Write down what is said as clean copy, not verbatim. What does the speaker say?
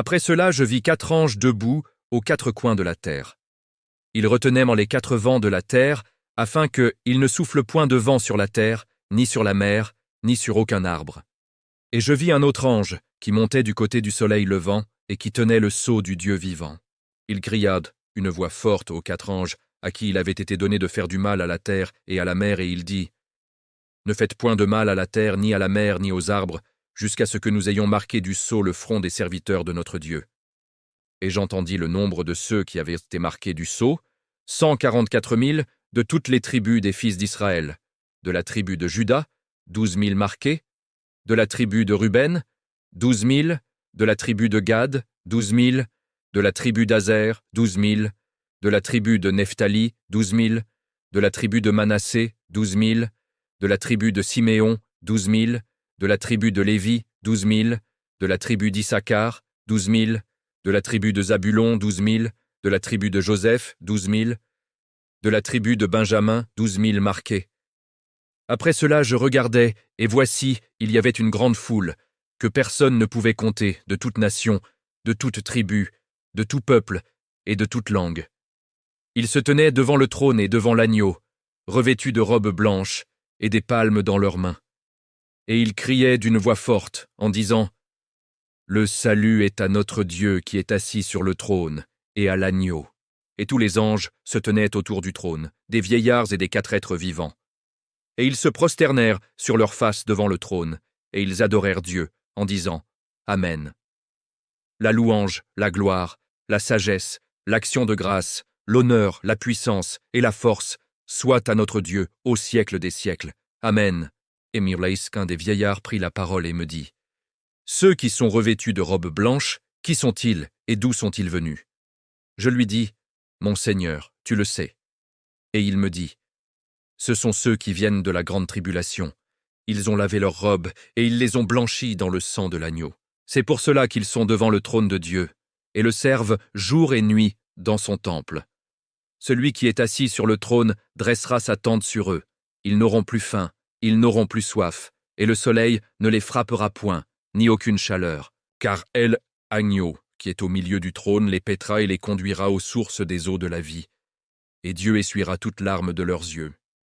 Après cela, je vis 4 anges debout aux 4 coins de la terre. Ils retenaient les 4 vents de la terre, afin qu'il ne souffle point de vent sur la terre, ni sur la mer, ni sur aucun arbre. Et je vis un autre ange qui montait du côté du soleil levant et qui tenait le sceau du Dieu vivant. Il cria d'une voix forte aux 4 anges à qui il avait été donné de faire du mal à la terre et à la mer, et il dit : Ne faites point de mal à la terre, ni à la mer, ni aux arbres, jusqu'à ce que nous ayons marqué du sceau le front des serviteurs de notre Dieu. Et j'entendis le nombre de ceux qui avaient été marqués du sceau, 144 000 de toutes les tribus des fils d'Israël, de la tribu de Juda, 12 000 marqués, de la tribu de Ruben, 12 000, de la tribu de Gad, 12 000, de la tribu d'Azer, 12 000, de la tribu de Nephtali, 12 000, de la tribu de Manassé, 12 000, de la tribu de Siméon, 12 000, de la tribu de Lévi, 12 000, de la tribu d'Issachar, 12 000, de la tribu de Zabulon, 12 000, de la tribu de Joseph, 12 000, de la tribu de Benjamin, 12 000 marqués. Après cela, je regardais, et voici, il y avait une grande foule, que personne ne pouvait compter, de toute nation, de toute tribu, de tout peuple et de toute langue. Ils se tenaient devant le trône et devant l'agneau, revêtus de robes blanches et des palmes dans leurs mains. Et ils criaient d'une voix forte, en disant : Le salut est à notre Dieu qui est assis sur le trône, et à l'agneau. Et tous les anges se tenaient autour du trône, des vieillards et des 4 êtres vivants. Et ils se prosternèrent sur leurs faces devant le trône, et ils adorèrent Dieu, en disant : Amen. La louange, la gloire, la sagesse, l'action de grâce, l'honneur, la puissance et la force soient à notre Dieu au siècle des siècles. Amen. Et Mirlaïs, qu'un des vieillards, prit la parole et me dit : Ceux qui sont revêtus de robes blanches, qui sont-ils et d'où sont-ils venus ? Je lui dis : Mon Seigneur, tu le sais. Et il me dit : Ce sont ceux qui viennent de la grande tribulation. Ils ont lavé leurs robes et ils les ont blanchies dans le sang de l'agneau. C'est pour cela qu'ils sont devant le trône de Dieu et le servent jour et nuit dans son temple. Celui qui est assis sur le trône dressera sa tente sur eux. Ils n'auront plus faim, ils n'auront plus soif, et le soleil ne les frappera point, ni aucune chaleur, car elle, agneau, qui est au milieu du trône, les paîtra et les conduira aux sources des eaux de la vie. Et Dieu essuiera toute larme de leurs yeux.